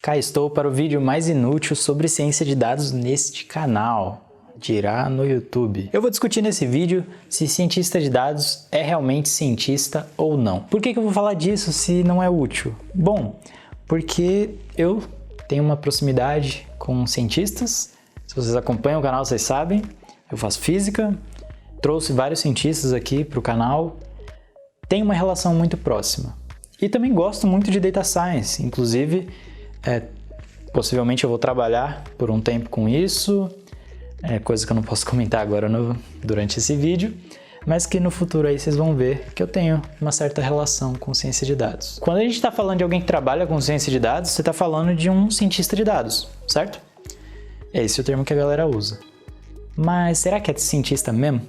Cá estou para o vídeo mais inútil sobre ciência de dados neste canal, dirá no YouTube. Eu vou discutir nesse vídeo se cientista de dados é realmente cientista ou não. Por que eu vou falar disso se não é útil? Bom, porque eu tenho uma proximidade com cientistas. Se vocês acompanham o canal, vocês sabem. Eu faço física, trouxe vários cientistas aqui para o canal. Tem uma relação muito próxima. E também gosto muito de Data Science, inclusive, possivelmente eu vou trabalhar por um tempo com isso, coisa que eu não posso comentar agora durante esse vídeo, mas que no futuro aí vocês vão ver que eu tenho uma certa relação com ciência de dados. Quando a gente está falando de alguém que trabalha com ciência de dados, você está falando de um cientista de dados, certo? É esse o termo que a galera usa. Mas será que é cientista mesmo?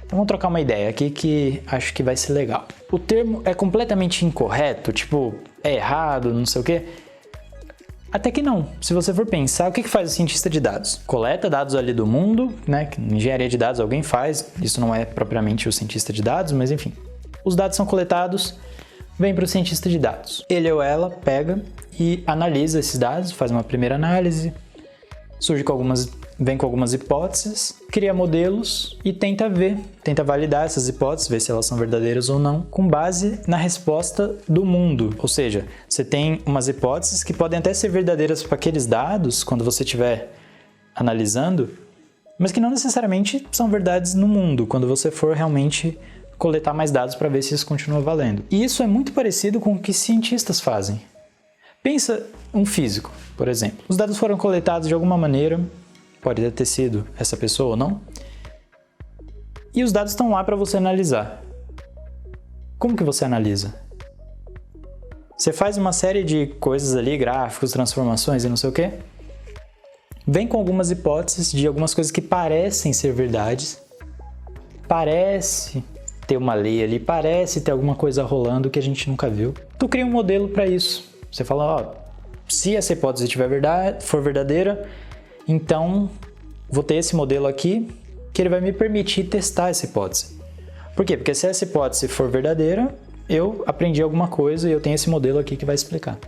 Então vamos trocar uma ideia aqui que acho que vai ser legal. O termo é completamente incorreto, tipo, é errado, não sei o quê? Até que não. Se você for pensar, o que faz o cientista de dados? Coleta dados ali do mundo, né? Engenharia de dados alguém faz, isso não é propriamente o cientista de dados, mas enfim. Os dados são coletados, vem para o cientista de dados. Ele ou ela pega e analisa esses dados, faz uma primeira análise, vem com algumas hipóteses, cria modelos e tenta validar essas hipóteses, ver se elas são verdadeiras ou não, com base na resposta do mundo. Ou seja, você tem umas hipóteses que podem até ser verdadeiras para aqueles dados, quando você estiver analisando, mas que não necessariamente são verdades no mundo, quando você for realmente coletar mais dados para ver se isso continua valendo. E isso é muito parecido com o que cientistas fazem. Pensa um físico, por exemplo. Os dados foram coletados de alguma maneira, pode ter sido essa pessoa ou não, e os dados estão lá para você analisar. Como que você analisa? Você faz uma série de coisas ali, gráficos, transformações e não sei o quê, vem com algumas hipóteses de algumas coisas que parecem ser verdades, parece ter uma lei ali, parece ter alguma coisa rolando que a gente nunca viu. Tu cria um modelo para isso. Você fala, ó, se essa hipótese for verdadeira, então vou ter esse modelo aqui que ele vai me permitir testar essa hipótese. Por quê? Porque se essa hipótese for verdadeira, eu aprendi alguma coisa e eu tenho esse modelo aqui que vai explicar.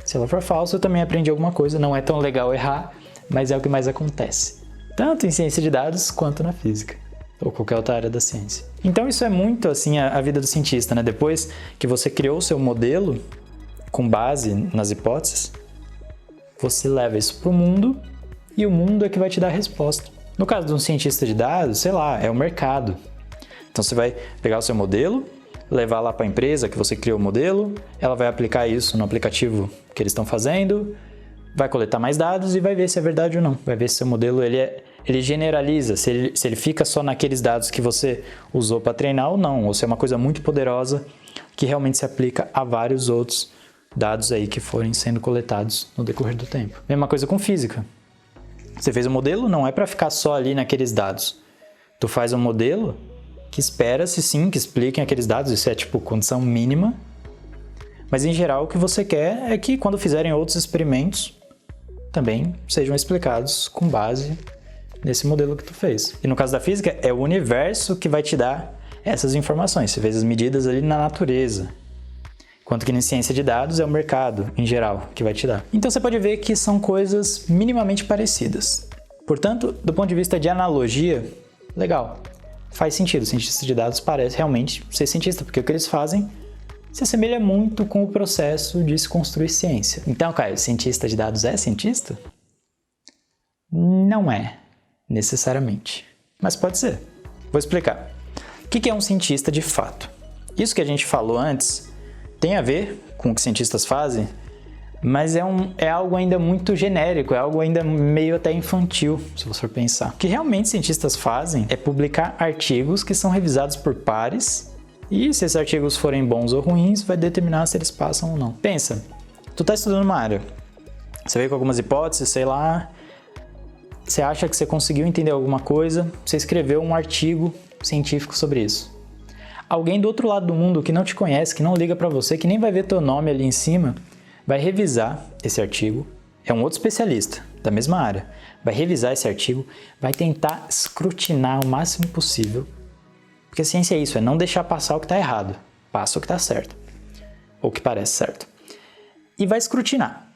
Se ela for falsa, eu também aprendi alguma coisa. Não é tão legal errar, mas é o que mais acontece. Tanto em ciência de dados quanto na física, ou qualquer outra área da ciência. Então isso é muito assim a vida do cientista, né? Depois que você criou o seu modelo, com base nas hipóteses, você leva isso para o mundo e o mundo é que vai te dar a resposta. No caso de um cientista de dados, sei lá, é o mercado. Então você vai pegar o seu modelo, levar lá para a empresa que você criou o modelo, ela vai aplicar isso no aplicativo que eles estão fazendo, vai coletar mais dados e vai ver se é verdade ou não. Vai ver se seu modelo ele generaliza, se ele fica só naqueles dados que você usou para treinar ou não, ou se é uma coisa muito poderosa que realmente se aplica a vários outros dados aí que forem sendo coletados no decorrer do tempo. Mesma coisa com física. Você fez um modelo, não é para ficar só ali naqueles dados. Tu faz um modelo que espera-se sim que expliquem aqueles dados, isso é tipo condição mínima, mas em geral o que você quer é que quando fizerem outros experimentos também sejam explicados com base nesse modelo que tu fez. E no caso da física, é o universo que vai te dar essas informações. Você fez as medidas ali na natureza. Quanto que na ciência de dados é o mercado, em geral, que vai te dar. Então você pode ver que são coisas minimamente parecidas. Portanto, do ponto de vista de analogia, legal. Faz sentido, o cientista de dados parece realmente ser cientista, porque o que eles fazem se assemelha muito com o processo de se construir ciência. Então, Caio, cientista de dados é cientista? Não é, necessariamente. Mas pode ser. Vou explicar. O que é um cientista de fato? Isso que a gente falou antes tem a ver com o que cientistas fazem, mas é algo ainda muito genérico, é algo ainda meio até infantil, se você for pensar. O que realmente cientistas fazem é publicar artigos que são revisados por pares, e se esses artigos forem bons ou ruins, vai determinar se eles passam ou não. Pensa, tu tá estudando uma área, você veio com algumas hipóteses, sei lá, você acha que você conseguiu entender alguma coisa, você escreveu um artigo científico sobre isso. Alguém do outro lado do mundo que não te conhece, que não liga para você, que nem vai ver teu nome ali em cima, vai revisar esse artigo, é um outro especialista da mesma área, vai revisar esse artigo, vai tentar escrutinar o máximo possível, porque a ciência é isso, é não deixar passar o que está errado, passa o que está certo, ou o que parece certo. e vai escrutinar.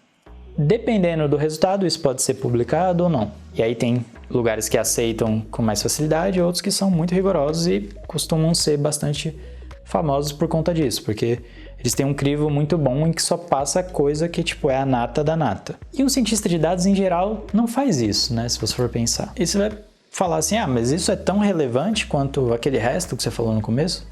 Dependendo do resultado, isso pode ser publicado ou não. E aí tem lugares que aceitam com mais facilidade e outros que são muito rigorosos e costumam ser bastante famosos por conta disso, porque eles têm um crivo muito bom em que só passa coisa que tipo é a nata da nata. E um cientista de dados em geral não faz isso, né, se você for pensar. E você vai falar assim, mas isso é tão relevante quanto aquele resto que você falou no começo?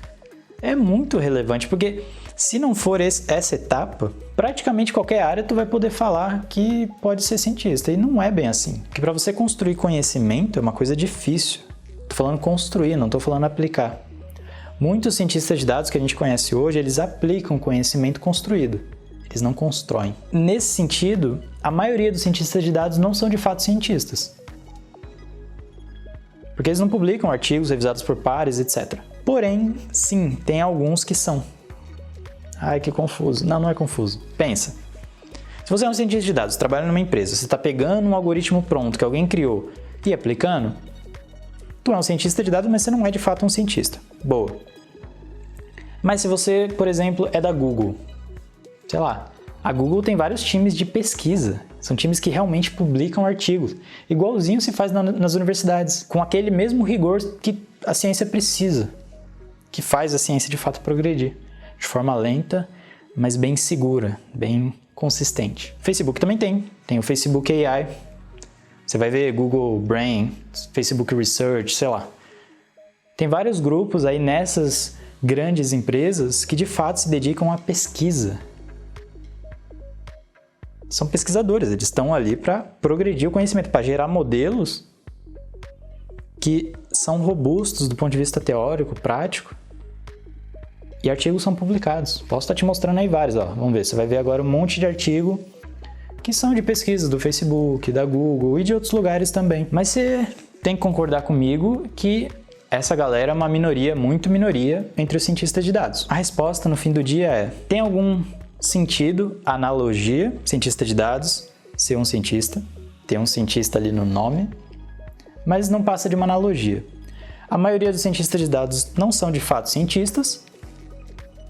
É muito relevante, porque se não for essa etapa, praticamente qualquer área tu vai poder falar que pode ser cientista, e não é bem assim. Porque para você construir conhecimento é uma coisa difícil. Tô falando construir, não tô falando aplicar. Muitos cientistas de dados que a gente conhece hoje, eles aplicam conhecimento construído. Eles não constroem. Nesse sentido, a maioria dos cientistas de dados não são de fato cientistas. Porque eles não publicam artigos revisados por pares, etc. Porém, sim, tem alguns que são. Ai, que confuso. Não é confuso. Pensa. Se você é um cientista de dados, trabalha numa empresa, você está pegando um algoritmo pronto que alguém criou e aplicando, tu é um cientista de dados, mas você não é de fato um cientista. Boa. Mas se você, por exemplo, é da Google, sei lá, a Google tem vários times de pesquisa. São times que realmente publicam artigos. Igualzinho se faz nas universidades, com aquele mesmo rigor que a ciência precisa, que faz a ciência de fato progredir, de forma lenta, mas bem segura, bem consistente. Facebook também tem o Facebook AI. Você vai ver Google Brain, Facebook Research, sei lá. Tem vários grupos aí nessas grandes empresas que de fato se dedicam à pesquisa. São pesquisadores, eles estão ali para progredir o conhecimento, para gerar modelos que são robustos do ponto de vista teórico, prático, e artigos são publicados. Posso estar te mostrando aí vários, ó. Vamos ver, você vai ver agora um monte de artigo que são de pesquisas do Facebook, da Google e de outros lugares também. Mas você tem que concordar comigo que essa galera é uma minoria, muito minoria, entre os cientistas de dados. A resposta no fim do dia é: tem algum sentido, analogia, cientista de dados, ser um cientista, ter um cientista ali no nome, mas não passa de uma analogia. A maioria dos cientistas de dados não são de fato cientistas,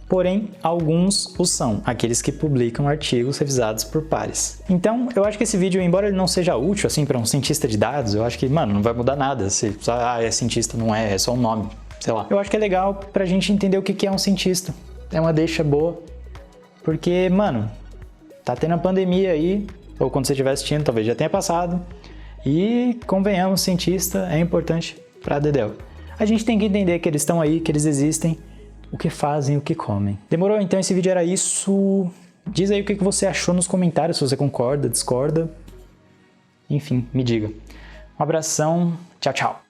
porém alguns o são, aqueles que publicam artigos revisados por pares. Então, eu acho que esse vídeo, embora ele não seja útil assim para um cientista de dados, eu acho que, não vai mudar nada se é cientista, não é só um nome, sei lá. Eu acho que é legal pra gente entender o que é um cientista. É uma deixa boa. Porque, tá tendo a pandemia aí, ou quando você estiver assistindo, talvez já tenha passado, e, convenhamos, cientista é importante pra Dedéu. A gente tem que entender que eles estão aí, que eles existem, o que fazem, o que comem. Demorou? Então esse vídeo era isso. Diz aí o que você achou nos comentários, se você concorda, discorda. Enfim, me diga. Um abração, tchau, tchau.